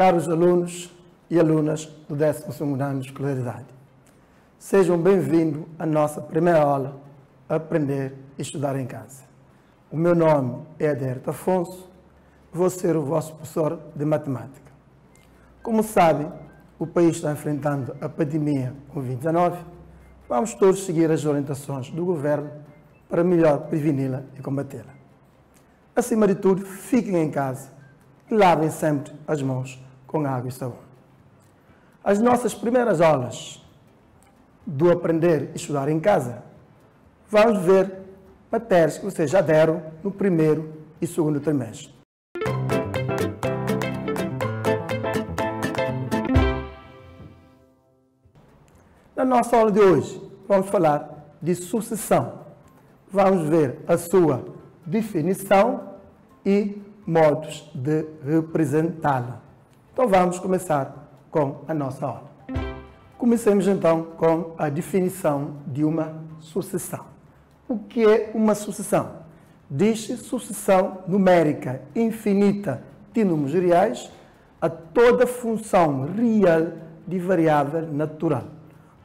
Caros alunos e alunas do 12º ano de escolaridade, sejam bem-vindos à nossa primeira aula Aprender e Estudar em Casa. O meu nome é Adérito Afonso, vou ser o vosso professor de matemática. Como sabem, o país está enfrentando a pandemia Covid-19. Vamos todos seguir as orientações do governo para melhor preveni-la e combatê-la. Acima de tudo, fiquem em casa e lavem sempre as mãos com água e sabão. As nossas primeiras aulas do Aprender e Estudar em Casa, vamos ver matérias que vocês já deram no primeiro e segundo trimestre. Na nossa aula de hoje, vamos falar de sucessão. Vamos ver a sua definição e modos de representá-la. Então vamos começar com a nossa aula. Comecemos então com a definição de uma sucessão. O que é uma sucessão? Diz-se sucessão numérica infinita de números reais a toda função real de variável natural.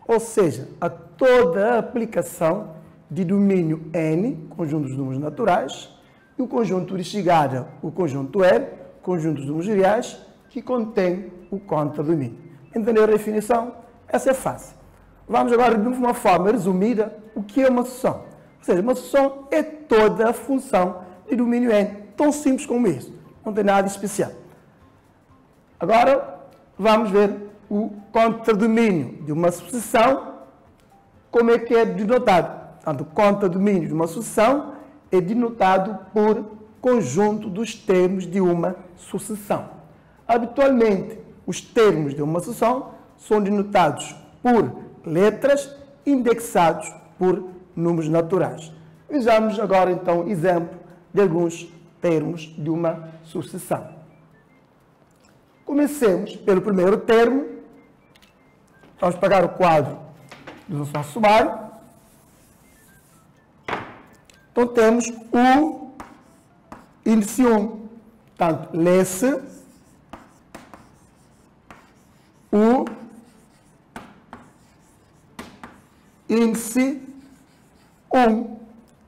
Ou seja, a toda a aplicação de domínio N, conjunto de números naturais, e o conjunto de chegada, o conjunto L, conjunto de números reais, que contém o contradomínio. Entenderam a definição? Essa é fácil. Vamos agora, de uma forma resumida, o que é uma sucessão. Ou seja, uma sucessão é toda a função de domínio N. Tão simples como isso. Não tem nada de especial. Agora, vamos ver o contradomínio de uma sucessão, como é que é denotado. Portanto, o contradomínio de uma sucessão é denotado por conjunto dos termos de uma sucessão. Habitualmente, os termos de uma sucessão são denotados por letras indexados por números naturais. Vejamos agora, então, exemplo de alguns termos de uma sucessão. Comecemos pelo primeiro termo. Vamos pegar o quadro do nosso sumário. Então, temos o índice 1. Portanto, lê-se o índice 1.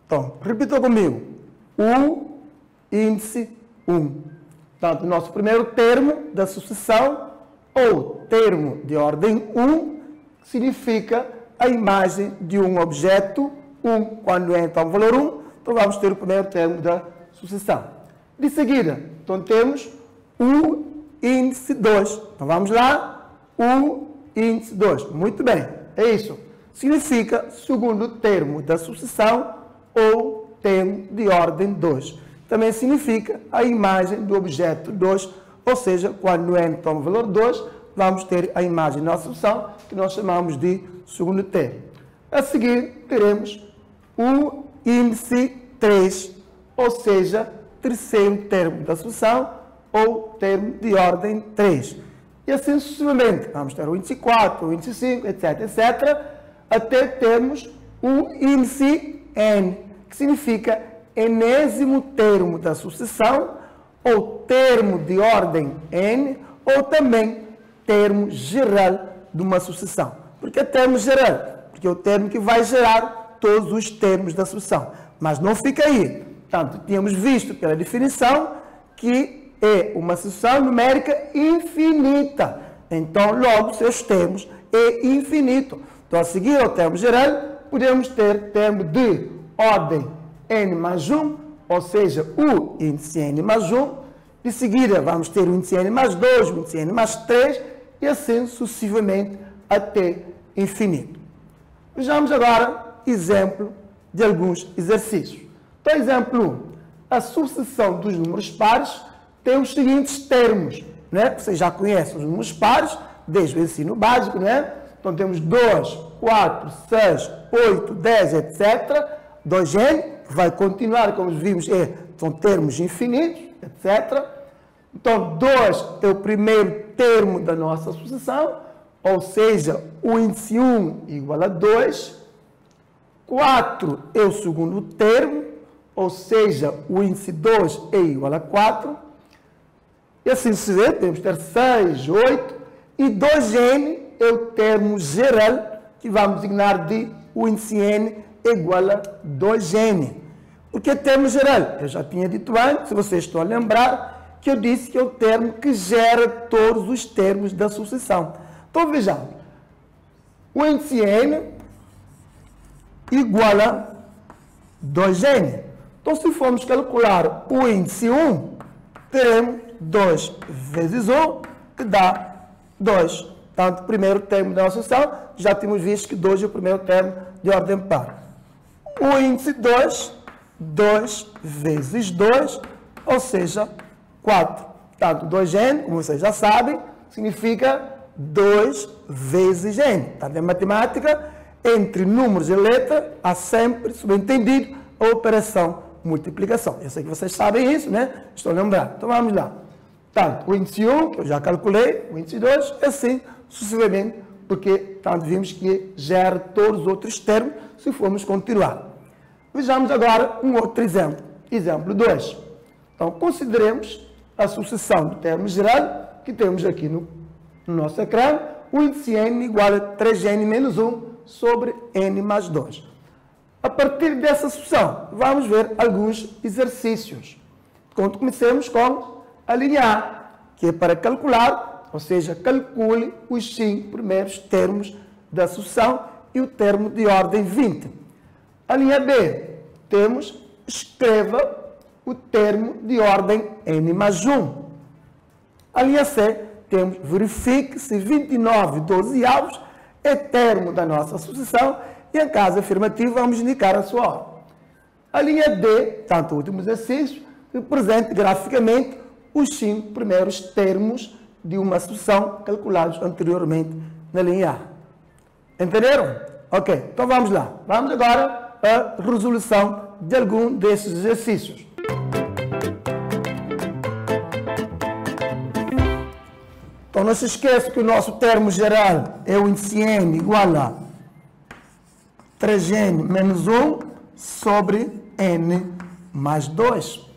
Então, repita comigo. O índice 1. Portanto, o nosso primeiro termo da sucessão, ou termo de ordem 1, significa a imagem de um objeto 1. Quando é, então, o valor 1, então vamos ter o primeiro termo da sucessão. De seguida, então, temos o índice 2. Então, vamos lá. O índice 2. Muito bem, é isso. Significa segundo termo da sucessão ou termo de ordem 2. Também significa a imagem do objeto 2, ou seja, quando n toma o valor 2, vamos ter a imagem da sucessão, que nós chamamos de segundo termo. A seguir, teremos o índice 3, ou seja, terceiro termo da sucessão ou termo de ordem 3. E assim sucessivamente. Vamos ter o índice 4, o índice 5, etc, etc, até termos o índice n, que significa enésimo termo da sucessão, ou termo de ordem n, ou também termo geral de uma sucessão. Por que termo geral? Porque é o termo que vai gerar todos os termos da sucessão. Mas não fica aí. Portanto, tínhamos visto pela definição que é uma sucessão numérica infinita. Então, logo, seus termos é infinito. Então, a seguir ao termo geral, podemos ter termo de ordem n mais 1, ou seja, o índice n mais 1. De seguida, vamos ter o índice n mais 2, o índice n mais 3, e assim sucessivamente até infinito. Vejamos agora exemplo de alguns exercícios. Então, exemplo 1. A sucessão dos números pares tem os seguintes termos, né? Vocês já conhecem os números pares, desde o ensino básico, né? Então, temos 2, 4, 6, 8, 10, etc. 2n, vai continuar, como vimos, são termos infinitos, etc. Então, 2 é o primeiro termo da nossa sucessão, ou seja, o índice 1 igual a 2. 4 é o segundo termo, ou seja, o índice 2 é igual a 4. E assim sucessivamente, podemos ter 6, 8 e 2n é o termo geral que vamos designar de o índice n igual a 2n. Por que termo geral? Eu já tinha dito antes, se vocês estão a lembrar, que eu disse que é o termo que gera todos os termos da sucessão. Então vejamos, o índice n igual a 2n. Então se formos calcular o índice 1, teremos 2 vezes 1, que dá 2. Portanto, o primeiro termo da nossa sucessão, já tínhamos visto que 2 é o primeiro termo de ordem par. O índice 2, 2 vezes 2, ou seja, 4. Portanto, 2n, como vocês já sabem, significa 2 vezes n. Portanto, em matemática, entre números e letra, há sempre, subentendido, a operação multiplicação. Eu sei que vocês sabem isso, né? Estou lembrando. Então, vamos lá. Portanto, o índice 1, que eu já calculei, o índice 2, assim sucessivamente, porque tanto vimos que gera todos os outros termos se formos continuar. Vejamos agora um outro exemplo. Exemplo 2. Então, consideremos a sucessão do termo geral que temos aqui no nosso ecrã, o índice n igual a 3n menos 1 sobre n mais 2. A partir dessa sucessão, vamos ver alguns exercícios. Então, comecemos com a linha A, que é para calcular, ou seja, calcule os 5 primeiros termos da sucessão e o termo de ordem 20. A linha B, temos, escreva o termo de ordem n mais 1. A linha C, temos, verifique se 29 dozeavos é termo da nossa sucessão e, em caso afirmativo, vamos indicar a sua ordem. A linha D, tanto o último exercício, representa graficamente os 5 primeiros termos de uma sucessão calculados anteriormente na linha A. Entenderam? Ok, então vamos lá. Vamos agora à resolução de algum desses exercícios. Então não se esqueça que o nosso termo geral é o índice n igual a 3n menos 1 sobre n mais 2.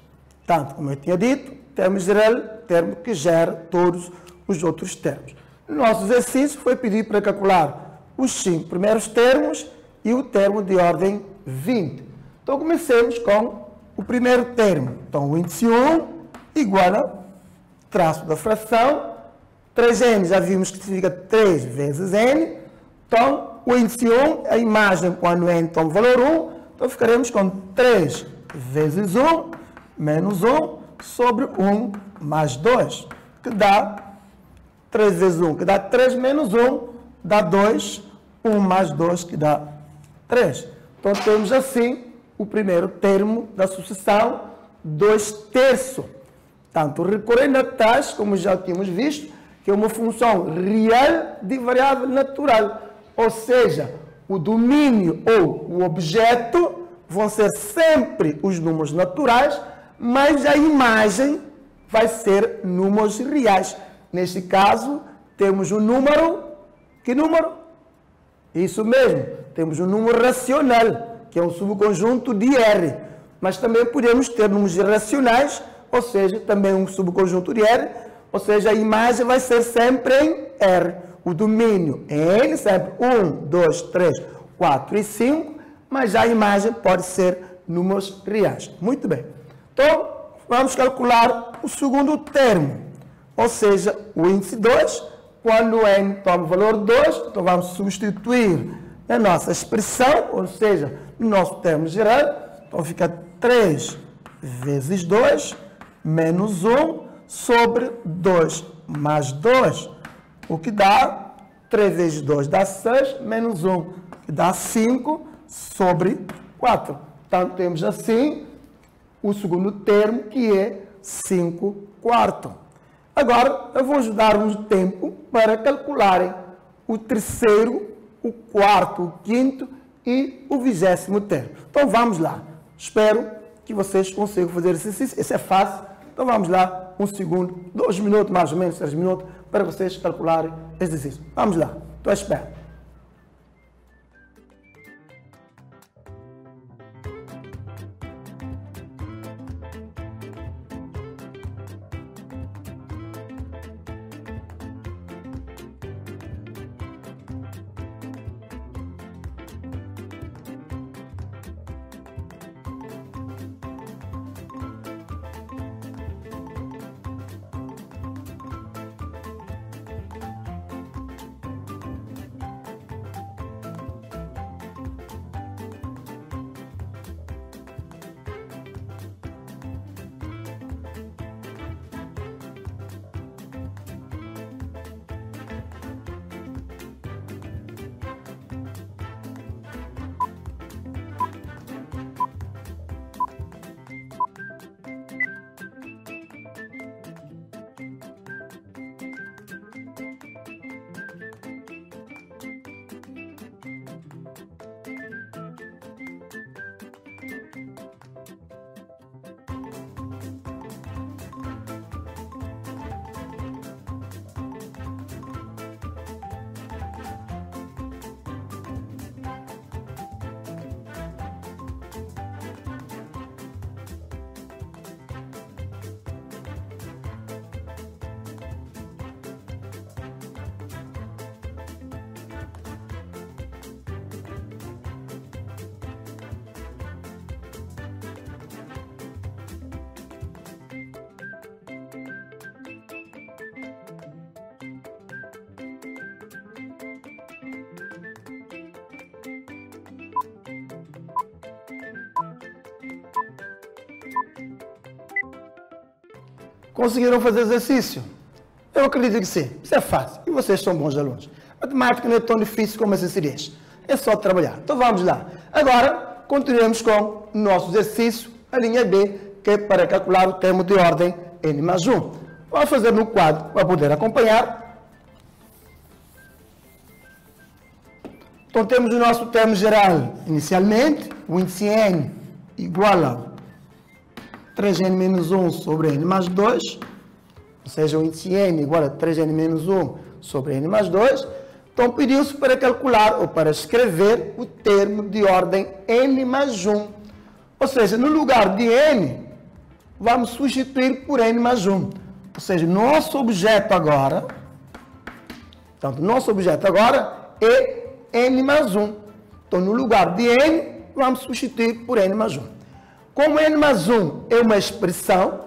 Portanto, como eu tinha dito, termo geral, termo que gera todos os outros termos. No nosso exercício foi pedir para calcular os 5 primeiros termos e o termo de ordem 20. Então, comecemos com o primeiro termo. Então, o índice 1 igual a traço da fração. 3n já vimos que significa 3 vezes n. Então, o índice 1, a imagem quando n toma o valor 1, então ficaremos com 3 vezes 1 menos 1 sobre 1 mais 2, que dá 3 vezes 1, que dá 3 menos 1, dá 2, 1 mais 2, que dá 3. Então, temos assim o primeiro termo da sucessão, 2 terços. Tanto recorrendo a tais, como já tínhamos visto, que é uma função real de variável natural. Ou seja, o domínio ou o objeto vão ser sempre os números naturais, mas a imagem vai ser números reais. Neste caso, temos um número. Que número? Isso mesmo. Temos um número racional, que é um subconjunto de R. Mas também podemos ter números irracionais, ou seja, também um subconjunto de R, ou seja, a imagem vai ser sempre em R. O domínio em N, sempre 1, 2, 3, 4 e 5, mas a imagem pode ser números reais. Muito bem. Então, vamos calcular o segundo termo, ou seja, o índice 2, quando N toma o valor 2, então vamos substituir na nossa expressão, ou seja, no nosso termo geral, então fica 3 vezes 2 menos 1 sobre 2 mais 2, o que dá 3 vezes 2 dá 6, menos 1, que dá 5 sobre 4. Portanto, temos assim o segundo termo, que é 5 quartos. Agora, eu vou ajudar-vos o tempo para calcularem o terceiro, o quarto, o quinto e o 20º termo. Então, vamos lá. Espero que vocês consigam fazer esse exercício. Esse é fácil. Então, vamos lá. 1 segundo, 2 minutos, mais ou menos, 3 minutos, para vocês calcularem esse exercício. Vamos lá. Estou à espera. Conseguiram fazer exercício? Eu acredito que sim. Isso é fácil. E vocês são bons alunos. Matemática não é tão difícil como essa seria. É só trabalhar. Então vamos lá. Agora, continuemos com o nosso exercício, a linha B, que é para calcular o termo de ordem N mais 1. Vamos fazer no quadro para poder acompanhar. Então temos o nosso termo geral. Inicialmente, o índice N igual a 3N menos 1 sobre N mais 2. Ou seja, o índice N igual a 3N menos 1 sobre N mais 2. Então, pediu-se para calcular ou para escrever o termo de ordem N mais 1. Ou seja, no lugar de N, vamos substituir por N mais 1. Ou seja, nosso objeto agora, portanto, nosso objeto agora é N mais 1. Então, no lugar de N, vamos substituir por N mais 1. Como N mais 1 é uma expressão,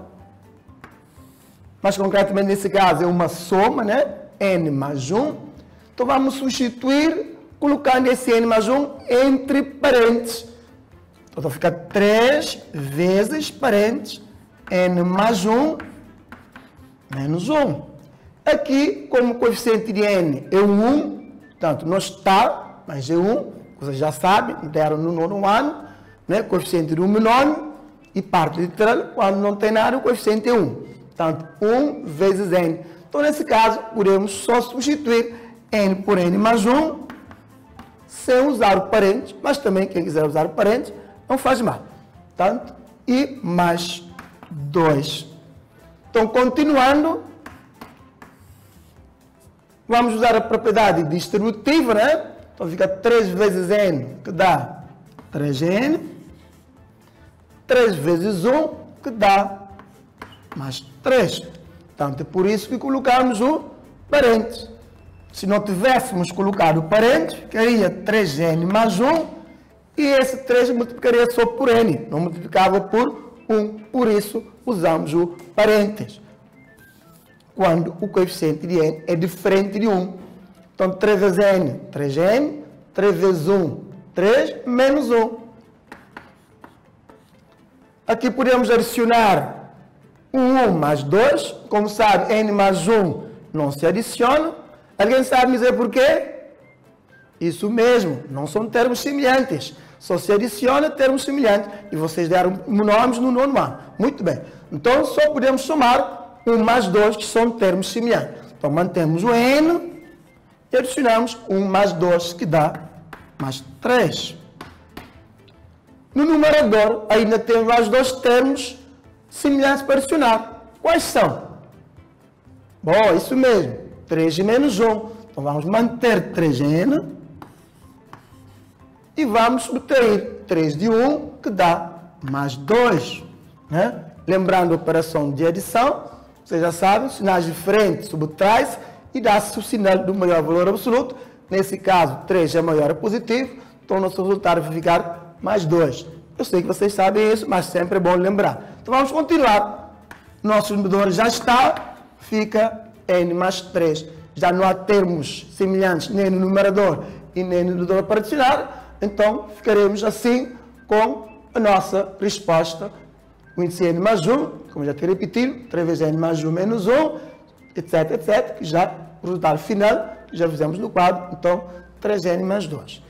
mas concretamente nesse caso é uma soma, né? N mais 1. Então vamos substituir, colocando esse N mais 1 entre parênteses. Então fica 3 vezes parênteses, N mais 1 menos 1. Aqui, como o coeficiente de N é 1, portanto não está, mas é 1, vocês já sabem, deram no nono ano, né? Coeficiente de 1 nono e parte literal, quando não tem nada, o coeficiente é 1. Portanto, 1 vezes N. Então, nesse caso, podemos só substituir N por N mais 1, sem usar o parênteses, mas também, quem quiser usar o parênteses, não faz mal. Portanto, I mais 2. Então, continuando, vamos usar a propriedade distributiva, né? Então, fica 3 vezes N, que dá 3N. 3 vezes 1, que dá mais 3. Portanto, é por isso que colocamos o parênteses. Se não tivéssemos colocado o parênteses, ficaria 3N mais 1, e esse 3 multiplicaria só por N, não multiplicava por 1. Por isso, usamos o parênteses, quando o coeficiente de N é diferente de 1. Então, 3 vezes N, 3N, 3 vezes 1, 3, menos 1. Aqui podemos adicionar 1 mais 2, como sabe, N mais 1 não se adiciona. Alguém sabe me dizer por quê? Isso mesmo, não são termos semelhantes. Só se adiciona termos semelhantes. E vocês deram nomes no nono ano. Muito bem. Então, só podemos somar 1 mais 2, que são termos semelhantes. Então, mantemos o N e adicionamos 1 mais 2, que dá mais 3. No numerador, ainda temos mais 2 termos semelhantes para adicionar. Quais são? Bom, isso mesmo. 3 menos 1. Então, vamos manter 3N e vamos subtrair 3 de 1, que dá mais 2. Né? Lembrando a operação de adição, vocês já sabem, sinais diferentes subtrai-se e dá-se o sinal do maior valor absoluto. Nesse caso, 3 é maior, é positivo, então nosso resultado vai ficar mais 2. Eu sei que vocês sabem isso, mas sempre é bom lembrar. Então vamos continuar. Nosso numerador já está, fica N mais 3. Já não há termos semelhantes nem no numerador e nem no numerador para adicionar. Então ficaremos assim com a nossa resposta. O índice N mais 1, como já tinha repetido, 3 vezes N mais 1 menos 1, etc, etc. Que já o resultado final, já fizemos no quadro. Então, 3N mais 2.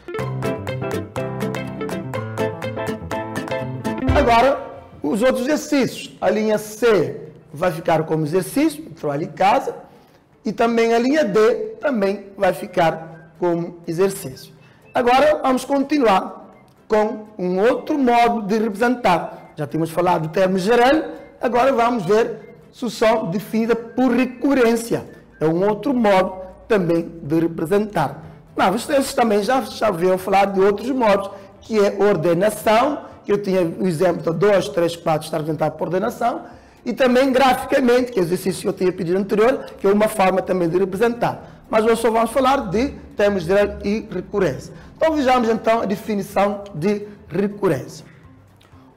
Agora, os outros exercícios. A linha C vai ficar como exercício, trabalho em casa. E também a linha D também vai ficar como exercício. Agora, vamos continuar com um outro modo de representar. Já tínhamos falado do termo geral, agora vamos ver sucessão definida por recorrência. É um outro modo também de representar. Mas vocês também já ouviram falar de outros modos, que é ordenação, que eu tinha o exemplo de 2, 3, 4 estar representado por ordenação, e também graficamente, que é o exercício que eu tinha pedido anterior, que é uma forma também de representar. Mas hoje só vamos falar de termos geral e recorrência. Então vejamos então a definição de recorrência.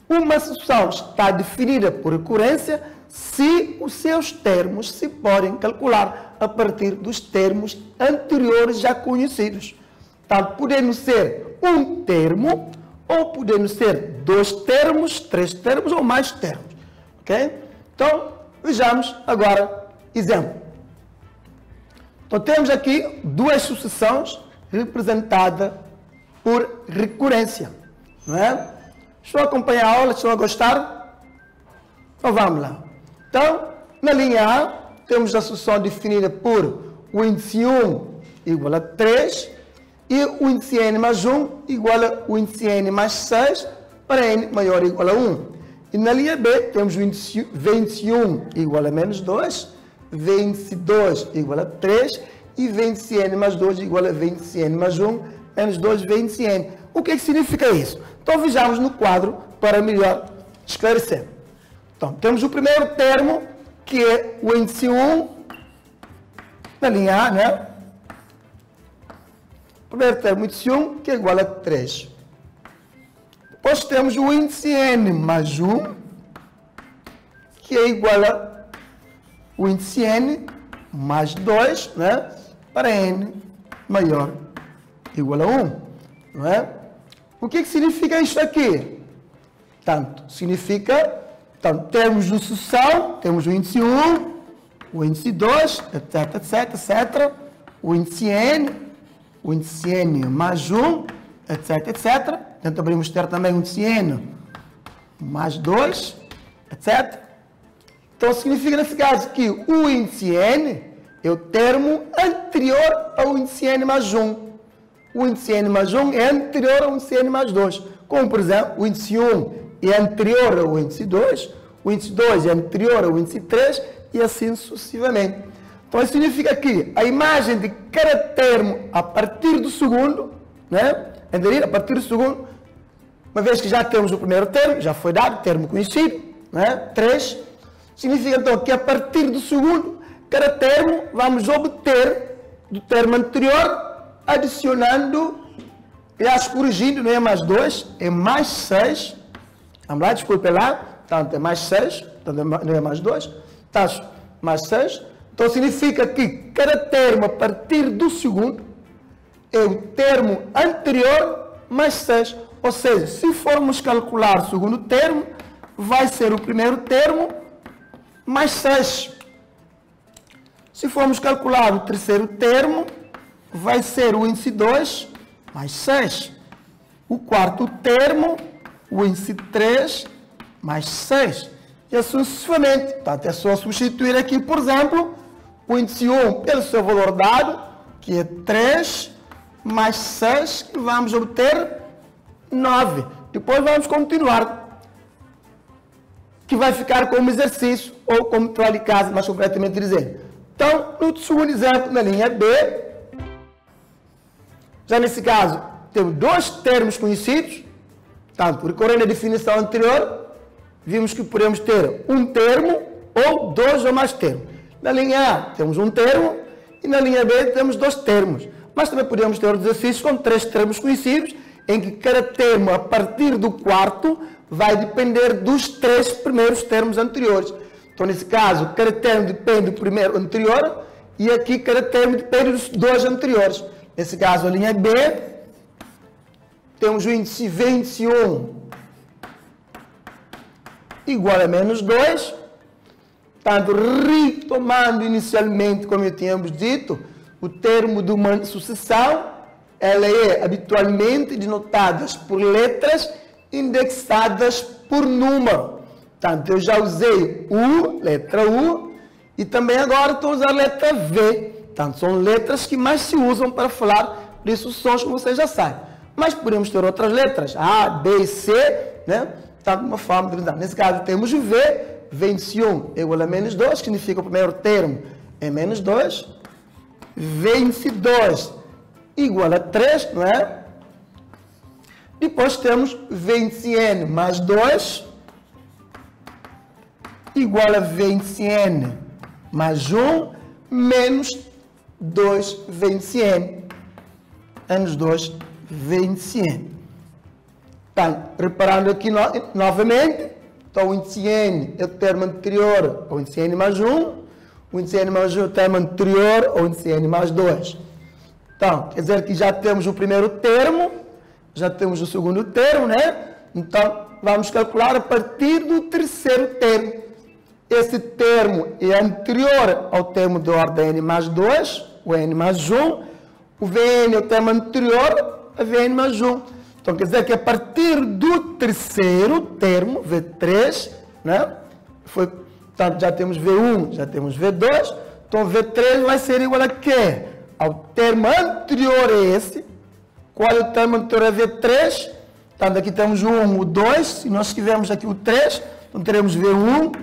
Uma sucessão está definida por recorrência se os seus termos se podem calcular a partir dos termos anteriores já conhecidos. Portanto, podendo ser um termo, ou podendo ser 2 termos, 3 termos ou mais termos. Ok? Então, Vejamos agora exemplo. Então temos aqui duas sucessões representadas por recorrência, não é? Estão a acompanhar a aula? Estão a gostar? Então vamos lá. Então, na linha A, temos a sucessão definida por o índice 1 igual a 3 e o índice n mais 1 igual a o índice n mais 6 para n maior ou igual a 1. E na linha B, temos o índice V índice 1 igual a menos 2, V índice 2 igual a 3 e V índice n mais 2 igual a V índice n mais 1 menos 2 V índice n. O que significa isso? Então vejamos no quadro para melhor esclarecer. Então, temos o primeiro termo, que é o índice 1, na linha A, né? Primeiro termo, índice 1, que é igual a 3. Depois temos o índice n mais 1, que é igual a o índice n mais 2, né? Para n maior ou igual a 1, não é? O que significa isso aqui? Tanto, significa, então, temos de sucessão, temos o índice 1, o índice 2, etc, etc, etc, o índice n mais 1, etc, etc. Então, podemos ter também o índice n mais 2, etc. Então, significa, nesse caso, que o índice n é o termo anterior ao índice n mais 1. O índice n mais 1 é anterior ao índice n mais 2. Como, por exemplo, o índice 1 é anterior ao índice 2, o índice 2 é anterior ao índice 3 e assim sucessivamente. Então, isso significa que a imagem de cada termo a partir do segundo, né? A partir do segundo, uma vez que já temos o primeiro termo, já foi dado, termo conhecido, né? 3, significa então que a partir do segundo, cada termo vamos obter do termo anterior, adicionando, aliás, corrigindo, não é mais 2, é mais 6. Vamos lá, desculpe lá. Portanto, é mais 6, portanto, não é mais 2. Tá, mais 6. Então, significa que cada termo a partir do segundo é o termo anterior mais 6. Ou seja, se formos calcular o segundo termo, vai ser o primeiro termo mais 6. Se formos calcular o terceiro termo, vai ser o índice 2 mais 6. O quarto termo, o índice 3 mais 6. E assim sucessivamente. Portanto, é só substituir aqui, por exemplo, o índice 1 pelo seu valor dado, que é 3 mais 6, que vamos obter 9. Depois vamos continuar, que vai ficar como exercício ou como trabalho de casa, mais concretamente dizendo. Então, no segundo exemplo, na linha B, já nesse caso, temos dois termos conhecidos, tanto recorrendo à definição anterior, vimos que podemos ter um termo ou dois ou mais termos. Na linha A temos um termo e na linha B temos dois termos. Mas também podemos ter exercícios com três termos conhecidos, em que cada termo, a partir do quarto, vai depender dos três primeiros termos anteriores. Então, nesse caso, cada termo depende do primeiro anterior e aqui cada termo depende dos dois anteriores. Nesse caso, a linha B, temos o índice V índice 1 igual a menos 2. Portanto, retomando inicialmente, como eu tínhamos dito, o termo de uma sucessão, ela é habitualmente denotada por letras indexadas por número. Portanto, eu já usei U, letra U, e também agora estou usando a letra V. Portanto, são letras que mais se usam para falar de sucessões, como vocês já sabem. Mas podemos ter outras letras, A, B e C, né? Portanto, uma forma de usar. Nesse caso, temos o V, V índice 1 é igual a menos 2, que significa o primeiro termo é menos 2. V índice 2 igual a 3, não é? Depois temos V índice N mais 2 igual a V índice N mais 1 menos 2 V índice N. Menos 2 V índice N. Então, reparando aqui novamente, então o índice N é o termo anterior ao índice N mais 1, o índice N mais 1 é o termo anterior ao índice N mais 2. Então, quer dizer que já temos o primeiro termo, já temos o segundo termo, né? Então, vamos calcular a partir do terceiro termo. esse termo é anterior ao termo de ordem n mais 2, o n mais 1. O Vn é o termo anterior a Vn mais 1. Então, quer dizer que a partir do terceiro termo, V3, né? Portanto, já temos V1, já temos V2. Então, V3 vai ser igual a quê? Ao termo anterior a esse. Qual é o termo anterior a V3? Portanto, aqui temos o 1, o 2. Se nós tivermos aqui o 3, então teremos V1,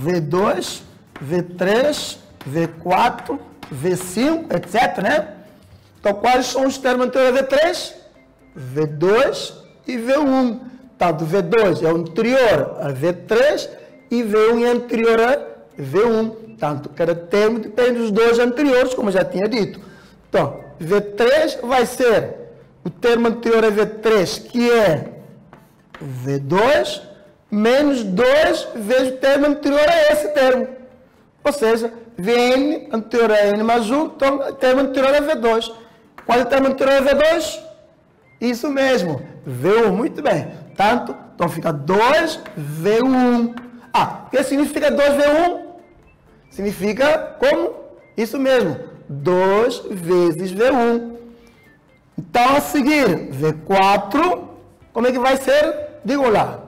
V2, V3, V4, V5, etc, né? Então, quais são os termos anteriores a V3? V2 e V1. Portanto, V2 é o anterior a V3 e V1 é anterior a V1. Portanto, cada termo depende dos dois anteriores, como eu já tinha dito. Então, V3 vai ser o termo anterior a V3, que é V2, menos 2 vezes o termo anterior a esse termo. Ou seja, Vn anterior a n mais 1, então o termo anterior a V2. Qual é o termo anterior a V2? Isso mesmo, V1, muito bem. Tanto, então fica 2V1. O que significa 2V1? Significa como? Isso mesmo, 2 vezes V1. Então, a seguir, V4, como é que vai ser? Digo lá.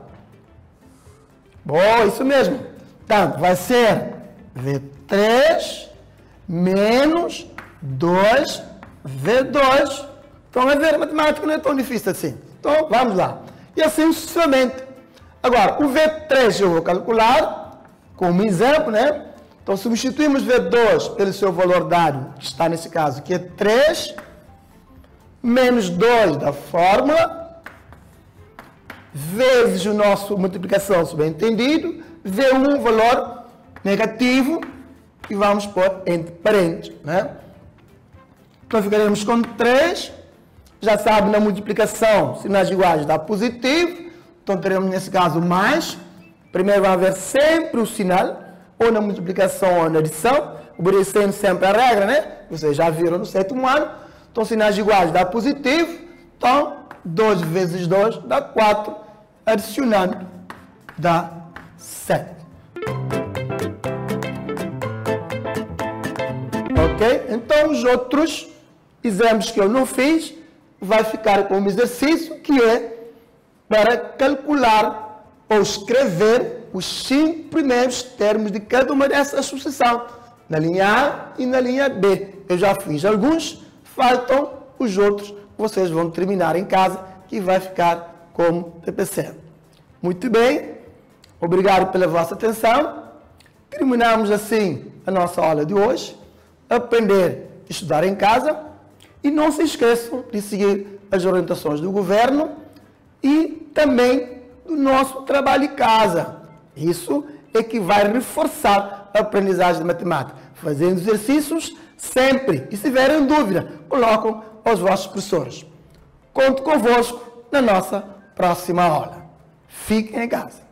Boa, isso mesmo. Então, vai ser V3 menos 2V2. Então, a ver, matemática não é tão difícil assim. Então, vamos lá. E assim sucessivamente. Agora, o V3 eu vou calcular como exemplo, né? Então, substituímos V2 pelo seu valor dado, que está nesse caso, que é 3, menos 2 da fórmula, vezes o nosso multiplicação subentendido, V1, valor negativo, e vamos pôr entre parênteses, né? Então, ficaremos com 3, já sabe, na multiplicação, sinais iguais dá positivo, então teremos nesse caso mais, primeiro vai haver sempre o sinal, ou na multiplicação ou na adição, obedecendo sempre a regra, né? Vocês já viram no 7º ano, então sinais iguais dá positivo, então 2 vezes 2 dá 4, adicionando dá 7. Ok? Então os outros exemplos que eu não fiz, vai ficar como exercício, que é para calcular ou escrever os 5 primeiros termos de cada uma dessas sucessões, na linha A e na linha B. Eu já fiz alguns, faltam os outros, vocês vão terminar em casa, que vai ficar como TPC. Muito bem, obrigado pela vossa atenção. Terminamos assim a nossa aula de hoje. Aprender e estudar em casa. E não se esqueçam de seguir as orientações do governo e também do nosso trabalho em casa. Isso é que vai reforçar a aprendizagem de matemática. Fazendo exercícios sempre. E se tiverem dúvida, colocam aos vossos professores. Conto convosco na nossa próxima aula. Fiquem em casa.